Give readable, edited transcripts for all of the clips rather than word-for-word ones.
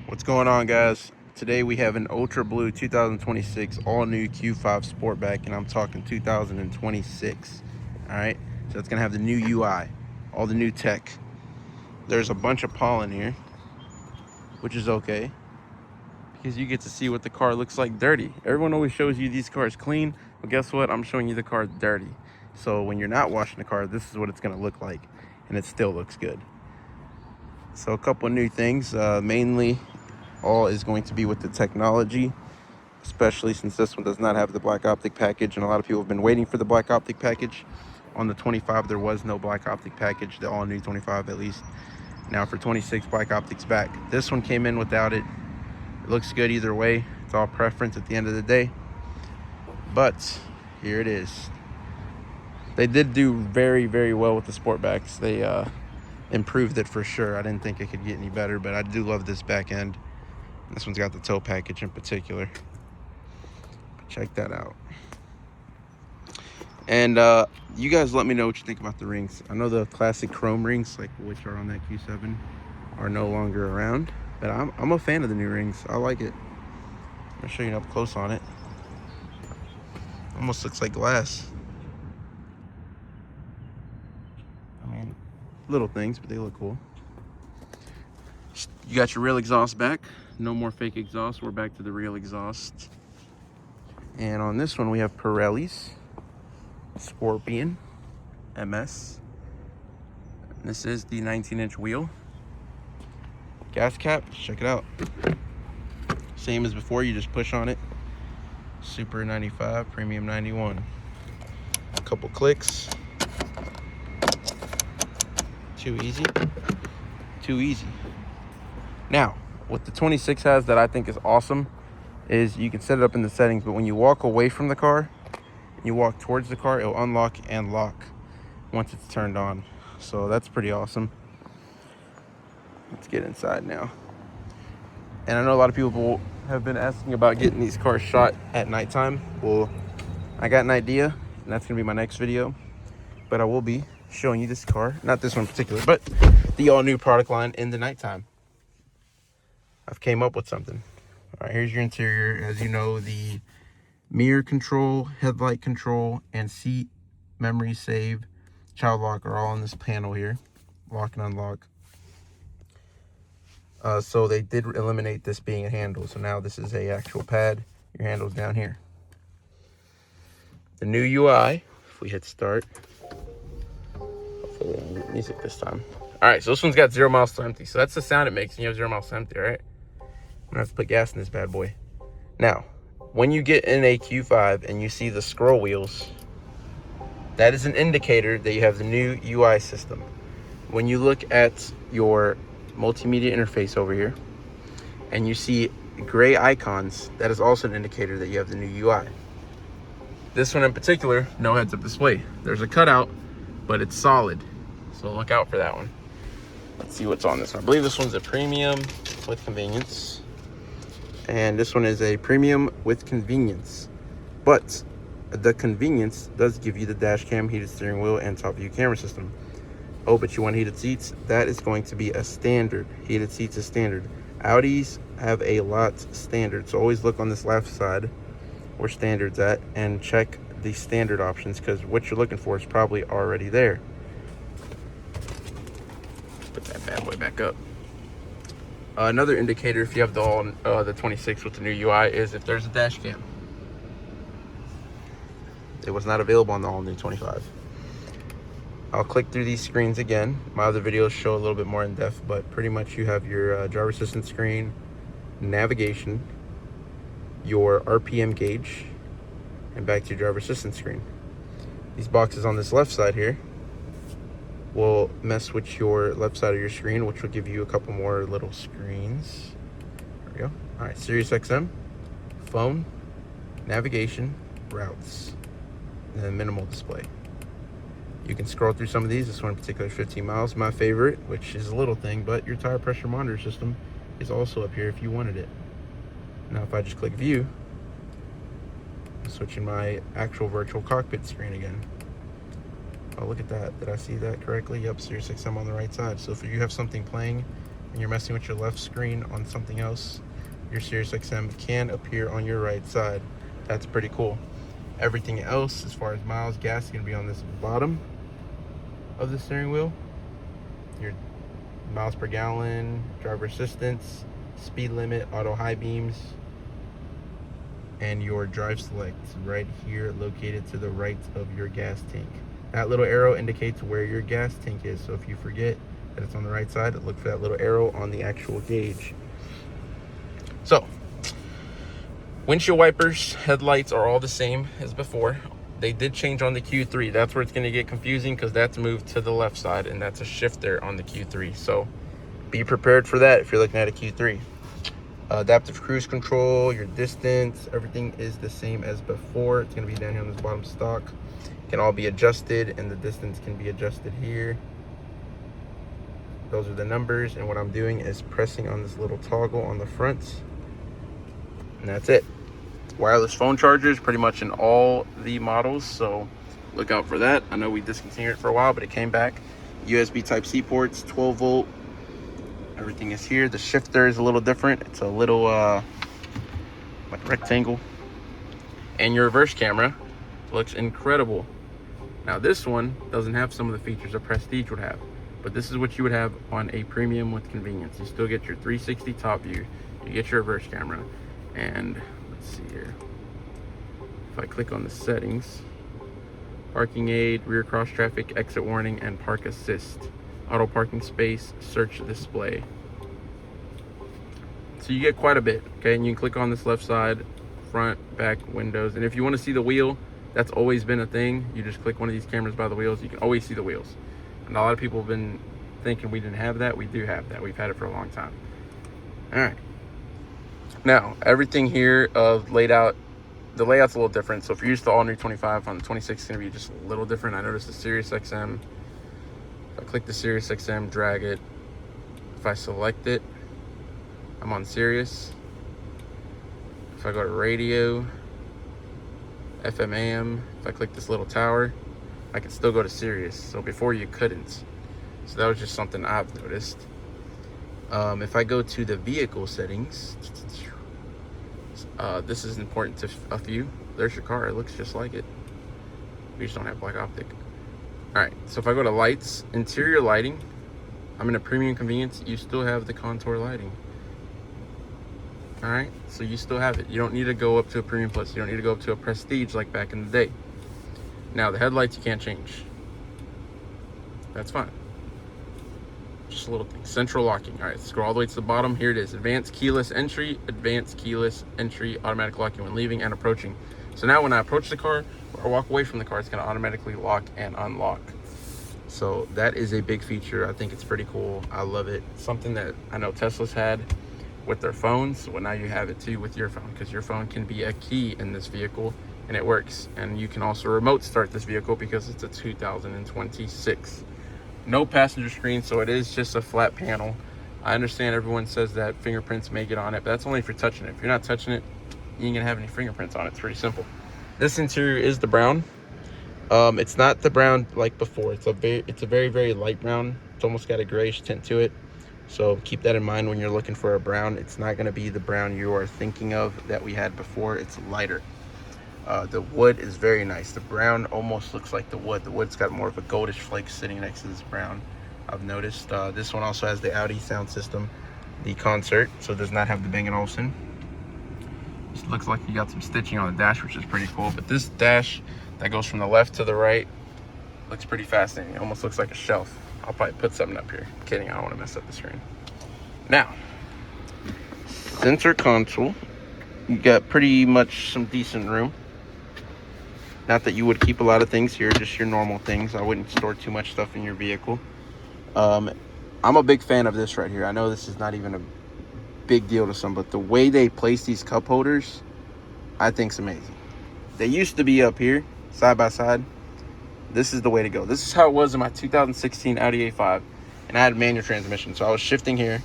What's going on, guys? Today we have an ultra blue 2026 all new Q5 Sportback, and I'm talking 2026. All right, so it's gonna have the new UI, all the new tech. There's a bunch of pollen here, which is okay because you get to see what the car looks like dirty. Everyone always shows you these cars clean, but guess what? I'm showing you the car dirty. So when you're not washing the car, this is what it's gonna look like, and it still looks good. So a couple of new things, mainly all is going to be with the technology, especially since this one does not have the black optic package, and a lot of people have been waiting for the black optic package. On the 25 there was no black optic package, the all new 25 at least. Now for 26, black optic's back. This one came in without it. It looks good either way. It's all preference at the end of the day, but here it is. They did do very well with the Sportbacks. They improved it for sure. I didn't think it could get any better, but I do love this back end. This one's got the tow package in particular. Check that out. And you guys let me know what you think about the rings. I know the classic chrome rings, like which are on that Q7, are no longer around, but I'm a fan of the new rings. I like it. I'm gonna show you up close on it. Almost looks like glass. I mean, little things, but they look cool. You got your real exhaust back. No more fake exhaust. We're back to the real exhaust. And on this one we have Pirelli's Scorpion MS. And this is the 19-inch wheel. Gas cap, check it out. Same as before, you just push on it. Super 95, Premium 91. A couple clicks. Too easy. Too easy. Now, what the 26 has that I think is awesome is you can set it up in the settings, but when you walk away from the car and you walk towards the car, it'll unlock and lock once it's turned on. So that's pretty awesome. Let's get inside now. And I know a lot of people have been asking about getting these cars shot at nighttime. Well, I got an idea, and that's gonna be my next video. But I will be showing you this car, not this one in particular, but the all new product line in the nighttime. I've came up with something. All right, here's your interior. As you know, the mirror control, headlight control, and seat memory save, child lock are all on this panel here. Lock and unlock. So they did eliminate this being a handle. So now this is a actual pad. Your handle's down here. The new UI, if we hit start. Hopefully we get music this time. All right, so this one's got 0 miles to empty. So that's the sound it makes when you have 0 miles to empty, all right? I'm gonna have to put gas in this bad boy. Now, when you get in a Q5 and you see the scroll wheels, that is an indicator that you have the new UI system. When you look at your multimedia interface over here and you see gray icons, that is also an indicator that you have the new UI. This one in particular, no heads-up display. There's a cutout, but it's solid, so look out for that one. Let's see what's on this one. I believe this one's a premium with convenience. And this one is a premium with convenience. But the convenience does give you the dash cam, heated steering wheel, and top view camera system. Oh, but you want heated seats? That is going to be a standard. Heated seats is standard. Audis have a lot standard. So always look on this left side where standard's at and check the standard options, because what you're looking for is probably already there. Put that bad boy back up. Another indicator, if you have the 26 with the new UI, is if there's a dash cam. It was not available on the all new 25. I'll click through these screens again. My other videos show a little bit more in depth, but pretty much you have your driver assistance screen, navigation, your RPM gauge, and back to your driver assistance screen. These boxes on this left side here will mess with your left side of your screen, which will give you a couple more little screens. There we go. All right, Sirius XM, phone, navigation, routes, and then minimal display. You can scroll through some of these. This one in particular, 15 miles. My favorite, which is a little thing, but your tire pressure monitor system is also up here if you wanted it. Now, if I just click view, I'm switching my actual virtual cockpit screen again. Oh, look at that. Did I see that correctly? Yep, Sirius XM on the right side. So if you have something playing and you're messing with your left screen on something else, your Sirius XM can appear on your right side. That's pretty cool. Everything else, as far as miles, gas, is going to be on this bottom of the steering wheel. Your miles per gallon, driver assistance, speed limit, auto high beams, and your drive select right here, located to the right of your gas tank. That little arrow indicates where your gas tank is, so if you forget that it's on the right side, look for that little arrow on the actual gauge. So, windshield wipers, headlights are all the same as before. They did change on the Q3. That's where it's going to get confusing, because that's moved to the left side, and that's a shifter on the Q3. So be prepared for that if you're looking at a Q3. Adaptive cruise control, your distance, everything is the same as before. It's going to be down here on this bottom stalk. It can all be adjusted, and the distance can be adjusted here. Those are the numbers, and what I'm doing is pressing on this little toggle on the front, and that's it. Wireless phone chargers pretty much in all the models, so look out for that. I know we discontinued it for a while, but it came back. USB Type-C ports, 12 volt, everything is here. The shifter is a little different. It's a little like rectangle, and your reverse camera looks incredible. Now this one doesn't have some of the features a Prestige would have, but this is what you would have on a premium with convenience. You still get your 360 top view, you get your reverse camera, and let's see here. If I click on the settings, parking aid, rear cross traffic, exit warning, and park assist, auto parking space, search display. So you get quite a bit, okay? And you can click on this left side, front, back, windows. And if you want to see the wheel, that's always been a thing. You just click one of these cameras by the wheels, you can always see the wheels. And a lot of people have been thinking we didn't have that. We do have that. We've had it for a long time. All right. Now, everything here laid out, the layout's a little different. So if you're used to all new 25, on the 26 it's going to be just a little different. I noticed the Sirius XM. If I click the Sirius XM, drag it. If I select it, I'm on Sirius. If I go to radio, FM AM, if I click this little tower, I can still go to Sirius. So before you couldn't. So that was just something I've noticed. If I go to the vehicle settings, this is important to a few. There's your car. It looks just like it. We just don't have black optic. All right. So if I go to lights, interior lighting, I'm in a premium convenience. You still have the contour lighting. All right. So you still have it. You don't need to go up to a premium plus. You don't need to go up to a prestige like back in the day. Now the headlights you can't change. That's fine. Just a little thing. Central locking. All right, scroll all the way to the bottom. Here it is. Advanced keyless entry, automatic locking when leaving and approaching. So now when I approach the car or walk away from the car, it's going to automatically lock and unlock. So that is a big feature. I think it's pretty cool. I love it. Something that I know Tesla's had with their phones. Well, now you have it too with your phone, because your phone can be a key in this vehicle, and it works. And you can also remote start this vehicle because it's a 2026. No passenger screen, so it is just a flat panel. I understand everyone says that fingerprints may get on it, but that's only if you're touching it. If you're not touching it, you ain't gonna have any fingerprints on it. It's pretty simple. This interior is the brown. It's not the brown like before. It's a very, very light brown. It's almost got a grayish tint to it. So keep that in mind when you're looking for a brown. It's not gonna be the brown you are thinking of that we had before. It's lighter. The wood is very nice. The brown almost looks like the wood. The wood's got more of a goldish flake sitting next to this brown, I've noticed. This one also has the Audi sound system, the Concert, so it does not have the Bang & Olufsen. Just looks like you got some stitching on the dash, which is pretty cool. But this dash that goes from the left to the right looks pretty fascinating. It almost looks like a shelf. I'll probably put something up here. I'm kidding, I don't want to mess up the screen. Now, center console. You got pretty much some decent room. Not that you would keep a lot of things here, just your normal things. I wouldn't store too much stuff in your vehicle. I'm a big fan of this right here. I know this is not even a big deal to some, but the way they place these cup holders, I think is amazing. They used to be up here, side by side. This is the way to go. This is how it was in my 2016 Audi A5, and I had manual transmission, so I was shifting here,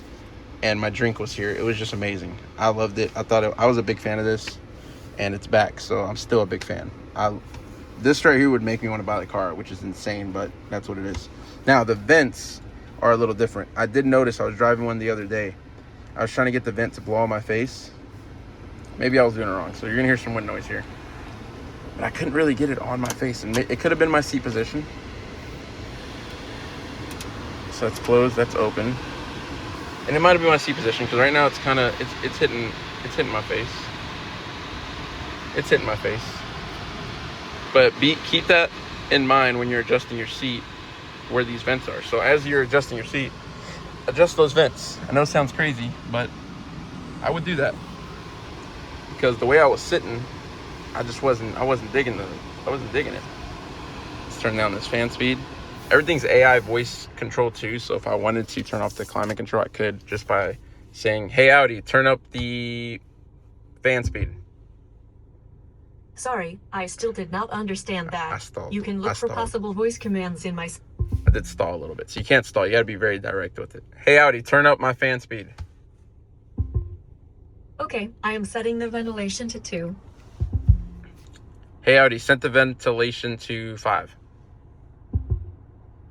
and my drink was here. It was just amazing. I loved it. I was a big fan of this, and it's back, so I'm still a big fan. This right here would make me want to buy the car, which is insane, but that's what it is. Now, the vents are a little different. I did notice I was driving one the other day. I was trying to get the vent to blow on my face. Maybe I was doing it wrong, so you're gonna hear some wind noise here. But I couldn't really get it on my face, and it could have been my seat position. So that's closed, that's open. And it might have been my seat position, because right now it's kind of, it's hitting my face. It's hitting my face. But keep that in mind when you're adjusting your seat, where these vents are. So as you're adjusting your seat, adjust those vents. I know it sounds crazy, but I would do that. Because the way I was sitting, I wasn't digging it. Let's turn down this fan speed. Everything's AI voice control too, so if I wanted to turn off the climate control, I could just by saying, "Hey Audi, turn up the fan speed." Sorry, I still did not understand that. I stalled. You can look for possible voice commands in my... I did stall a little bit, so you can't stall. You gotta be very direct with it. "Hey Audi, turn up my fan speed." Okay, I am setting the ventilation to 2. "Hey Audi, set the ventilation to 5.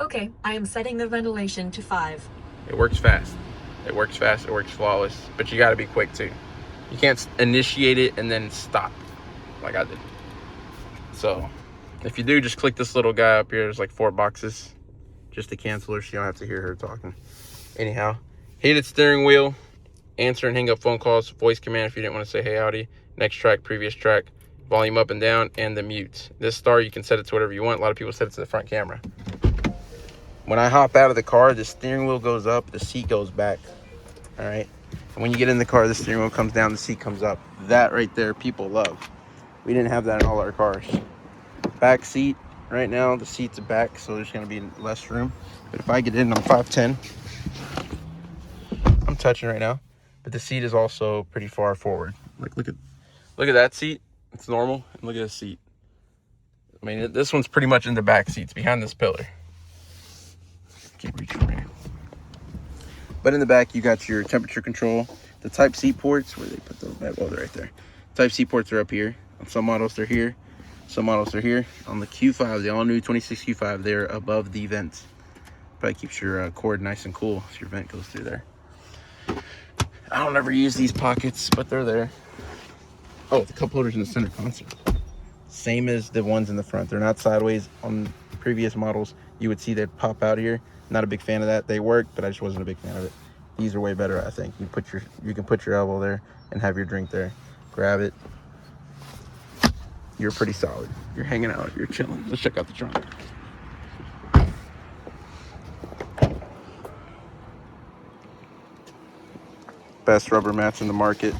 Okay, I am setting the ventilation to 5. It works fast. It works fast. It works flawless. But you got to be quick too. You can't initiate it and then stop like I did. So if you do, just click this little guy up here. There's like 4 boxes just to cancel her, so you don't have to hear her talking. Anyhow, heated steering wheel, answer and hang up phone calls, voice command if you didn't want to say "Hey Audi," next track, previous track, volume up and down, and the mute. This star, you can set it to whatever you want. A lot of people set it to the front camera. When I hop out of the car, the steering wheel goes up, the seat goes back. All right. And when you get in the car, the steering wheel comes down, the seat comes up. That right there, people love. We didn't have that in all our cars. Back seat, right now, the seat's back, so there's going to be less room. But if I get in, I'm 5'10". I'm touching right now. But the seat is also pretty far forward. Like, look at that seat. It's normal. And look at this seat. I mean, this one's pretty much in the back seats, behind this pillar. Can't reach from here. But in the back, you got your temperature control. The type C ports, where they put those back, well, they're right there. Type C ports are up here. On some models, they're here. Some models are here. On the Q5, the all-new 26 Q5, they're above the vents. Probably keeps your cord nice and cool if your vent goes through there. I don't ever use these pockets, but they're there. Oh, the cup holders in the center console. Same as the ones in the front. They're not sideways. On previous models, you would see that pop out here. Not a big fan of that. They work, but I just wasn't a big fan of it. These are way better, I think. You can put your elbow there and have your drink there. Grab it. You're pretty solid. You're hanging out. You're chilling. Let's check out the trunk. Best rubber mats in the market.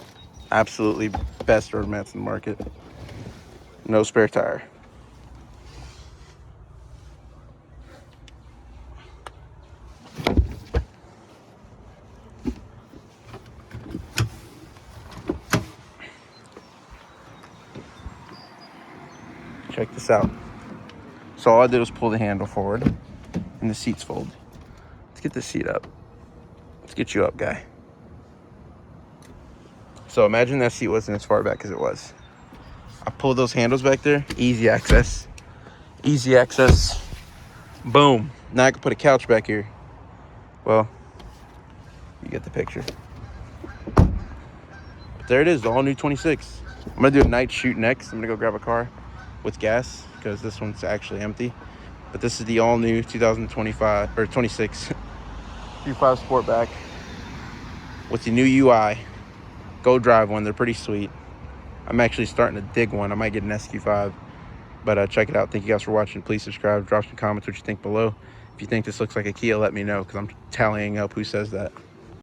Absolutely best rubber mats in the market. No spare tire. Check this out. So all I did was pull the handle forward and the seats fold. Let's get this seat up. Let's get you up, guy. So imagine that seat wasn't as far back as it was. I pulled those handles back there. Easy access. Easy access. Boom. Now I can put a couch back here. Well, you get the picture. But there it is, the all new 26. I'm gonna do a night shoot next. I'm gonna go grab a car with gas because this one's actually empty. But this is the all new 2025 or 26 Q5 Sportback with the new UI. Go drive one. They're pretty sweet. I'm actually starting to dig one. I might get an SQ5. But check it out. Thank you guys for watching. Please subscribe. Drop some comments what you think below. If you think this looks like a Kia, let me know because I'm tallying up who says that.